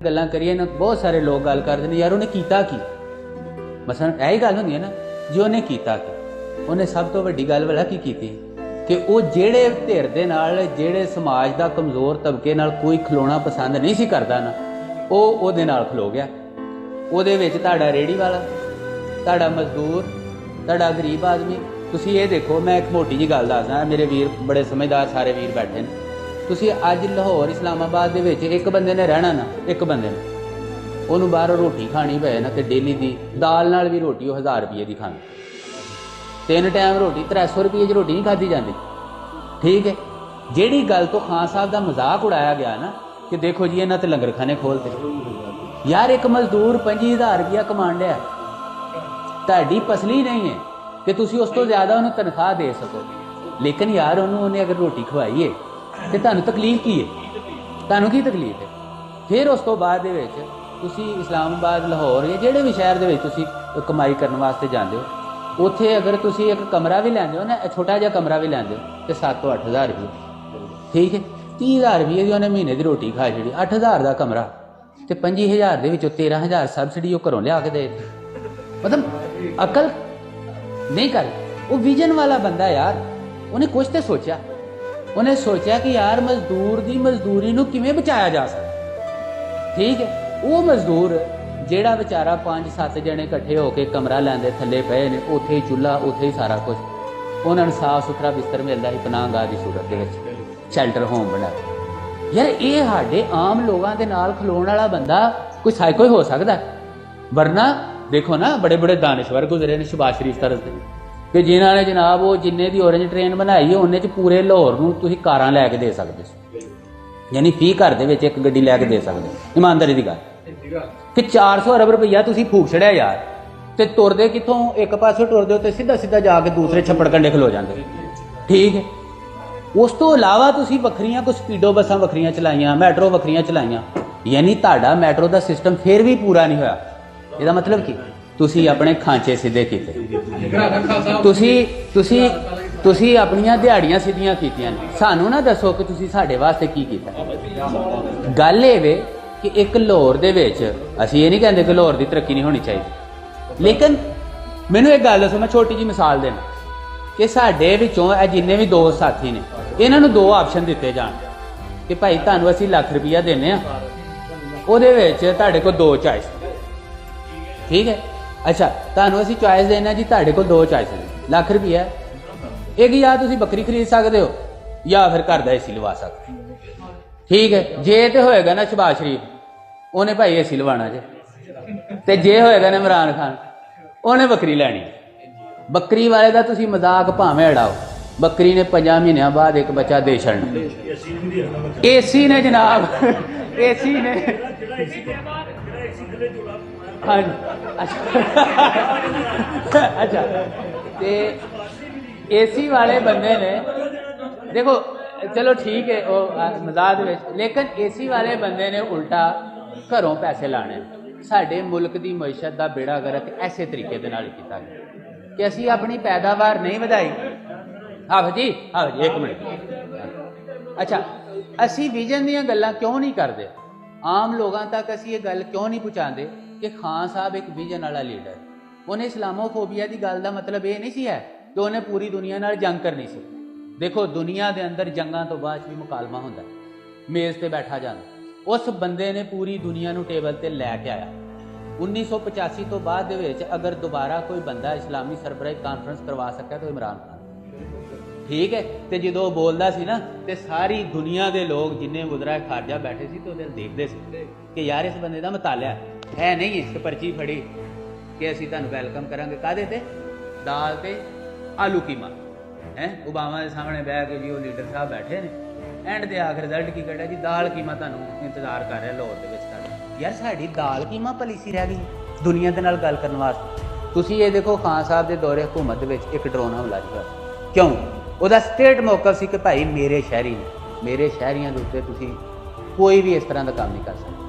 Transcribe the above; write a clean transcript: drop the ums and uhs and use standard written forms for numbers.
ਗੱਲਾਂ ਕਰੀਏ ਨਾ ਬਹੁਤ ਸਾਰੇ ਲੋਕ ਗੱਲ ਕਰਦੇ ਨੇ ਯਾਰ ਉਹਨੇ ਕੀਤਾ ਕੀ। ਮਸਲਨ ਇਹ ਗੱਲ ਹੁੰਦੀ ਹੈ ਨਾ ਜੇ ਉਹਨੇ ਕੀਤਾ ਕੀ, ਉਹਨੇ ਸਭ ਤੋਂ ਵੱਡੀ ਗੱਲ ਵਾਲਾ ਕੀ ਕੀਤੀ ਕਿ ਉਹ ਜਿਹੜੇ ਧਿਰ ਦੇ ਨਾਲ ਜਿਹੜੇ ਸਮਾਜ ਦਾ ਕਮਜ਼ੋਰ ਤਬਕੇ ਨਾਲ ਕੋਈ ਖਲੋਣਾ ਪਸੰਦ ਨਹੀਂ ਸੀ ਕਰਦਾ ਨਾ, ਉਹ ਉਹਦੇ ਨਾਲ ਖਲੋ ਗਿਆ। ਉਹਦੇ ਵਿੱਚ ਤੁਹਾਡਾ ਰੇਹੜੀ ਵਾਲਾ, ਤੁਹਾਡਾ ਮਜ਼ਦੂਰ, ਤੁਹਾਡਾ ਗਰੀਬ ਆਦਮੀ। ਤੁਸੀਂ ਇਹ ਦੇਖੋ, ਮੈਂ ਇੱਕ ਮੋਟੀ ਜਿਹੀ ਗੱਲ ਦੱਸਦਾ, ਮੇਰੇ ਵੀਰ ਬੜੇ ਸਮਝਦਾਰ ਸਾਰੇ ਵੀਰ ਬੈਠੇ ਨੇ। ਤੁਸੀਂ ਅੱਜ ਲਾਹੌਰ ਇਸਲਾਮਾਬਾਦ ਦੇ ਵਿੱਚ ਇੱਕ ਬੰਦੇ ਨੇ ਰਹਿਣਾ ਨਾ, ਇੱਕ ਬੰਦੇ ਨੇ ਉਹਨੂੰ ਬਾਹਰੋਂ ਰੋਟੀ ਖਾਣੀ ਪਏ ਨਾ, ਤੇ ਡੇਲੀ ਦੀ ਦਾਲ ਨਾਲ ਵੀ ਰੋਟੀ ਉਹ 1000 ਰੁਪਏ ਦੀ ਖਾਣੀ, 3 ਟਾਈਮ ਰੋਟੀ 300 ਰੁਪਏ 'ਚ ਰੋਟੀ ਨਹੀਂ ਖਾਧੀ ਜਾਂਦੀ। ਠੀਕ ਹੈ, ਜਿਹੜੀ ਗੱਲ ਤੋਂ ਖਾਨ ਸਾਹਿਬ ਦਾ ਮਜ਼ਾਕ ਉਡਾਇਆ ਗਿਆ ਨਾ ਕਿ ਦੇਖੋ ਜੀ ਇਹਨਾਂ ਤੇ ਲੰਗਰਖਾਨੇ ਖੋਲ੍ਹਦੇ, ਯਾਰ ਇੱਕ ਮਜ਼ਦੂਰ 25000 ਰੁਪਇਆ ਕਮਾਉਣ ਡਿਆ, ਤੁਹਾਡੀ ਪਸਲੀ ਨਹੀਂ ਹੈ ਕਿ ਤੁਸੀਂ ਉਸ ਤੋਂ ਜ਼ਿਆਦਾ ਉਹਨੂੰ ਤਨਖਾਹ ਦੇ ਸਕੋ, ਲੇਕਿਨ ਯਾਰ ਉਹਨੇ ਅਗਰ ਰੋਟੀ ਖਵਾਈ ਹੈ ਤੇ ਤੁਹਾਨੂੰ ਤਕਲੀਫ ਕੀ ਹੈ? ਤੁਹਾਨੂੰ ਕੀ ਤਕਲੀਫ ਹੈ? ਫਿਰ ਉਸ ਤੋਂ ਬਾਅਦ ਦੇ ਵਿੱਚ ਤੁਸੀਂ ਇਸਲਾਮਾਬਾਦ, ਲਾਹੌਰ ਜਾਂ ਜਿਹੜੇ ਵੀ ਸ਼ਹਿਰ ਦੇ ਵਿੱਚ ਤੁਸੀਂ ਕਮਾਈ ਕਰਨ ਵਾਸਤੇ ਜਾਂਦੇ ਹੋ, ਉੱਥੇ ਅਗਰ ਤੁਸੀਂ ਇੱਕ ਕਮਰਾ ਵੀ ਲੈਂਦੇ ਹੋ ਨਾ, ਛੋਟਾ ਜਿਹਾ ਕਮਰਾ ਵੀ ਲੈਂਦੇ ਹੋ ਤੇ 7 ਤੋਂ 8000 ਰੁਪਏ। ਠੀਕ ਹੈ, 30000 ਰੁਪਏ ਦੀ ਉਹਨੇ ਮਹੀਨੇ ਦੀ ਰੋਟੀ ਖਾ ਛੜੀ, 8000 ਦਾ ਕਮਰਾ ਤੇ 25000 ਦੇ ਵਿੱਚੋਂ 13000 ਸਬਸਿਡੀ ਉਹ ਘਰੋਂ ਲਿਆ ਕੇ ਦੇ। ਮਤਲਬ ਅਕਲ ਨਹੀਂ ਕਰ, ਉਹ ਵਿਜ਼ਨ ਵਾਲਾ ਬੰਦਾ ਯਾਰ, ਉਹਨੇ ਕੁਛ ਤੇ ਸੋਚਿਆ। ਉਹਨੇ ਸੋਚਿਆ ਕਿ ਯਾਰ ਮਜ਼ਦੂਰ ਦੀ ਮਜ਼ਦੂਰੀ ਨੂੰ ਕਿਵੇਂ ਬਚਾਇਆ ਜਾ ਸਕਦਾ। ਠੀਕ ਹੈ, ਉਹ ਮਜ਼ਦੂਰ ਜਿਹੜਾ ਵਿਚਾਰਾ 5-7 ਜਣੇ ਇਕੱਠੇ ਹੋ ਕੇ ਕਮਰਾ ਲੈਂਦੇ, ਥੱਲੇ ਪਏ ਨੇ, ਉੱਥੇ ਹੀ ਚੁੱਲ੍ਹਾ, ਉੱਥੇ ਹੀ ਸਾਰਾ ਕੁਝ, ਉਹਨਾਂ ਨੂੰ ਸਾਫ਼ ਸੁਥਰਾ ਬਿਸਤਰ ਮਿਲਦਾ ਸੀ ਪਨਾਹਗਾਹ ਦੀ ਸੂਰਤ ਦੇ ਵਿੱਚ, ਸ਼ੈਲਟਰ ਹੋਮ ਬਣਾ। ਯਾਰ ਇਹ ਸਾਡੇ ਆਮ ਲੋਕਾਂ ਦੇ ਨਾਲ ਖਲੋਣ ਵਾਲਾ ਬੰਦਾ ਕੋਈ ਸਾਈਕੋ ਹੀ ਹੋ ਸਕਦਾ? ਵਰਨਾ ਦੇਖੋ ਨਾ, ਬੜੇ ਬੜੇ ਦਾਨਸ਼ਵਰ ਗੁਜ਼ਰੇ ਨੇ ਸ਼ਬਾਜ਼ ਸ਼ਰੀਫ ਤਰਜ਼ ਦੇ, ਕਿ ਜਿਨ੍ਹਾਂ ਨੇ ਜਨਾਬ ਉਹ ਜਿੰਨੇ ਦੀ ਔਰੇਂਜ ਟ੍ਰੇਨ ਬਣਾਈ ਹੈ ਉਹਨੇ 'ਚ ਪੂਰੇ ਲਾਹੌਰ ਨੂੰ ਤੁਸੀਂ ਕਾਰਾਂ ਲੈ ਕੇ ਦੇ ਸਕਦੇ ਸੀ, ਯਾਨੀ ਫੀ ਘਰ ਦੇ ਵਿੱਚ ਇੱਕ ਗੱਡੀ ਲੈ ਕੇ ਦੇ ਸਕਦੇ। ਇਮਾਨਦਾਰੀ ਦੀ ਗੱਲ ਕਿ 400 ਅਰਬ ਰੁਪਈਆ ਤੁਸੀਂ ਫੂਕ ਛੜਿਆ ਯਾਰ, ਤੇ ਤੁਰਦੇ ਕਿੱਥੋਂ? ਇੱਕ ਪਾਸੇ ਟੁਰਦੇ ਹੋ ਤੇ ਸਿੱਧਾ ਸਿੱਧਾ ਜਾ ਕੇ ਦੂਸਰੇ ਛੱਪੜ ਕੰਢੇ ਖਲੋ ਜਾਂਦੇ। ਠੀਕ ਹੈ, ਉਸ ਤੋਂ ਇਲਾਵਾ ਤੁਸੀਂ ਵੱਖਰੀਆਂ ਕੁਝ ਸਪੀਡੋ ਬੱਸਾਂ ਵੱਖਰੀਆਂ ਚਲਾਈਆਂ, ਮੈਟਰੋ ਵੱਖਰੀਆਂ ਚਲਾਈਆਂ, ਯਾਨੀ ਤੁਹਾਡਾ ਮੈਟਰੋ ਦਾ ਸਿਸਟਮ ਫਿਰ ਵੀ ਪੂਰਾ ਨਹੀਂ ਹੋਇਆ। ਇਹਦਾ ਮਤਲਬ ਕੀ? ਤੁਸੀਂ ਆਪਣੇ ਖਾਂਚੇ ਸਿੱਧੇ ਕੀਤੇ, ਤੁਸੀਂ ਆਪਣੀਆਂ ਦਿਹਾੜੀਆਂ ਸਿੱਧੀਆਂ ਕੀਤੀਆਂ ਨੇ। ਸਾਨੂੰ ਨਾ ਦੱਸੋ ਕਿ ਤੁਸੀਂ ਸਾਡੇ ਵਾਸਤੇ ਕੀ ਕੀਤਾ। ਗੱਲ ਇਹ ਵੇ ਕਿ ਇੱਕ ਲਾਹੌਰ ਦੇ ਵਿੱਚ, ਅਸੀਂ ਇਹ ਨਹੀਂ ਕਹਿੰਦੇ ਕਿ ਲਾਹੌਰ ਦੀ ਤਰੱਕੀ ਨਹੀਂ ਹੋਣੀ ਚਾਹੀਦੀ, ਲੇਕਿਨ ਮੈਨੂੰ ਇੱਕ ਗੱਲ ਦੱਸੋ, ਮੈਂ ਛੋਟੀ ਜਿਹੀ ਮਿਸਾਲ ਦੇਣਾ ਕਿ ਸਾਡੇ ਵਿੱਚੋਂ ਇਹ ਜਿੰਨੇ ਵੀ ਦੋਸਤ ਸਾਥੀ ਨੇ, ਇਹਨਾਂ ਨੂੰ 2 ਆਪਸ਼ਨ ਦਿੱਤੇ ਜਾਣ ਕਿ ਭਾਈ ਤੁਹਾਨੂੰ ਅਸੀਂ ਲੱਖ ਰੁਪਈਆ ਦਿੰਦੇ ਹਾਂ, ਉਹਦੇ ਵਿੱਚ ਤੁਹਾਡੇ ਕੋਲ 2 ਚੋਇਸ। ਠੀਕ ਹੈ, ਅੱਛਾ ਤੁਹਾਨੂੰ ਅਸੀਂ ਚੋਇਸ ਦੇਣਾ ਜੀ, ਤੁਹਾਡੇ ਕੋਲ 2 ਚੋਇਸ ਨੇ, ਲੱਖ ਰੁਪਈਆ, ਇੱਕ ਜਾਂ ਤੁਸੀਂ ਬੱਕਰੀ ਖਰੀਦ ਸਕਦੇ ਹੋ ਜਾਂ ਫਿਰ ਘਰ ਦਾ ਏਸੀ ਲਵਾ ਸਕਦੇ। ਠੀਕ ਹੈ, ਜੇ ਤੇ ਹੋਏਗਾ ਨਾ ਸ਼ਬਾਜ਼ ਸ਼ਰੀਫ, ਉਹਨੇ ਭਾਈ ਏਸੀ ਲਵਾਉਣਾ ਜੇ, ਤੇ ਜੇ ਹੋਏਗਾ ਨਾ ਇਮਰਾਨ ਖਾਨ, ਉਹਨੇ ਬੱਕਰੀ ਲੈਣੀ। ਬੱਕਰੀ ਵਾਲੇ ਦਾ ਤੁਸੀਂ ਮਜ਼ਾਕ ਭਾਵੇਂ ਉਡਾਓ, ਬੱਕਰੀ ਨੇ 5 ਮਹੀਨਿਆਂ ਬਾਅਦ ਇੱਕ ਬੱਚਾ ਦੇ ਛੱਡਣਾ। ਏਸੀ ਨੇ ਜਨਾਬ, ਏਸੀ ਨੇ, ਹਾਂਜੀ ਅੱਛਾ, ਤੇ ਏਸੀ ਵਾਲੇ ਬੰਦੇ ਨੇ, ਦੇਖੋ ਚਲੋ ਠੀਕ ਹੈ ਉਹ ਮਜ਼ਾਕ ਵਿੱਚ, ਲੇਕਿਨ ਏਸੀ ਵਾਲੇ ਬੰਦੇ ਨੇ ਉਲਟਾ ਘਰੋਂ ਪੈਸੇ ਲਾਣੇ। ਸਾਡੇ ਮੁਲਕ ਦੀ ਮਈਸ਼ਤ ਦਾ ਬੇੜਾ ਗਰਕ ਐਸੇ ਤਰੀਕੇ ਦੇ ਨਾਲ ਕੀਤਾ ਗਿਆ ਕਿ ਅਸੀਂ ਆਪਣੀ ਪੈਦਾਵਾਰ ਨਹੀਂ ਵਧਾਈ। ਹਾਫਿਜ਼ ਜੀ ਇੱਕ ਮਿੰਟ, ਅੱਛਾ ਅਸੀਂ ਵਿਜ਼ਨ ਦੀਆਂ ਗੱਲਾਂ ਕਿਉਂ ਨਹੀਂ ਕਰਦੇ? ਆਮ ਲੋਕਾਂ ਤੱਕ ਅਸੀਂ ਇਹ ਗੱਲ ਕਿਉਂ ਨਹੀਂ ਪਹੁੰਚਾਉਂਦੇ ਕਿ ਖਾਨ ਸਾਹਿਬ ਇੱਕ ਵਿਜ਼ਨ ਵਾਲਾ ਲੀਡਰ? ਉਹਨੇ ਇਸਲਾਮੋਫੋਬੀਆ ਦੀ ਗੱਲ ਦਾ ਮਤਲਬ ਇਹ ਨਹੀਂ ਸੀ ਹੈ ਕਿ ਉਹਨੇ ਪੂਰੀ ਦੁਨੀਆ ਨਾਲ ਜੰਗ ਕਰਨੀ ਸੀ। ਦੇਖੋ ਦੁਨੀਆ ਦੇ ਅੰਦਰ ਜੰਗਾਂ ਤੋਂ ਬਾਅਦ ਵੀ ਮੁਕਾਲਮਾ ਹੁੰਦਾ, ਮੇਜ਼ ਤੇ ਬੈਠਾ ਜਾਂਦਾ। ਉਸ ਬੰਦੇ ਨੇ ਪੂਰੀ ਦੁਨੀਆ ਨੂੰ ਟੇਬਲ ਤੇ ਲੈ ਕੇ ਆਇਆ। 1985 ਤੋਂ ਬਾਅਦ ਦੇ ਵਿੱਚ ਅਗਰ ਦੁਬਾਰਾ ਕੋਈ ਬੰਦਾ ਇਸਲਾਮੀ ਸਰਬਰਾਹੀ ਕਾਨਫਰੰਸ ਕਰਵਾ ਸਕਿਆ ਤਾਂ ਇਮਰਾਨ ਖਾਨ। ਠੀਕ ਹੈ, ਤੇ ਜਦੋਂ ਉਹ ਬੋਲਦਾ ਸੀ ਨਾ ਤੇ ਸਾਰੀ ਦੁਨੀਆ ਦੇ ਲੋਕ ਜਿੰਨੇ ਵਜ਼ਰਾ ਖਾਰਜਾ ਬੈਠੇ ਸੀ ਤੇ ਉਹਦੇ ਦੇਖਦੇ ਸੀ ਕਿ ਯਾਰ ਇਸ ਬੰਦੇ ਦਾ ਮਤਾਲਿਆ ਹੈ ਨਹੀਂ ਹੈ ਕਿ ਪਰਚੀ ਫੜੀ ਕਿ ਅਸੀਂ ਤੁਹਾਨੂੰ ਵੈਲਕਮ ਕਰਾਂਗੇ ਕਾਹਦੇ ਤੇ? ਦਾਲ ਤੇ ਆਲੂ ਕੀਮਾ ਹੈ। ਓਬਾਮਾ ਦੇ ਸਾਹਮਣੇ ਬਹਿ ਕੇ ਜੀ ਉਹ ਲੀਡਰ ਸਾਹਿਬ ਬੈਠੇ ਨੇ, ਐਂਡ ਦੇ ਆਖਰ ਰਿਜ਼ਲਟ ਕੀ ਕੱਢਿਆ ਜੀ? ਦਾਲ ਕੀਮਾ ਤੁਹਾਨੂੰ ਇੰਤਜ਼ਾਰ ਕਰ ਰਿਹਾ ਲਾਹੌਰ ਦੇ ਵਿੱਚ ਤੁਹਾਡਾ। ਯਾਰ ਸਾਡੀ ਦਾਲ ਕੀਮਾ ਪਲੀਸੀ ਰਹਿ ਗਈ ਦੁਨੀਆ ਦੇ ਨਾਲ ਗੱਲ ਕਰਨ ਵਾਸਤੇ। ਤੁਸੀਂ ਇਹ ਦੇਖੋ ਖਾਨ ਸਾਹਿਬ ਦੇ ਦੌਰੇ ਹਕੂਮਤ ਦੇ ਵਿੱਚ ਇੱਕ ਡਰੋਨ ਹਮਲਾ ਹੋਇਆ, ਕਿਉਂ? ਉਹਦਾ ਸਟੇਟ ਮੌਕਫ ਸੀ ਕਿ ਭਾਈ ਮੇਰੇ ਸ਼ਹਿਰੀ ਨੇ, ਮੇਰੇ ਸ਼ਹਿਰੀਆਂ ਦੇ ਉੱਤੇ ਤੁਸੀਂ ਕੋਈ ਵੀ ਇਸ ਤਰ੍ਹਾਂ ਦਾ ਕੰਮ ਨਹੀਂ ਕਰ ਸਕਦੇ।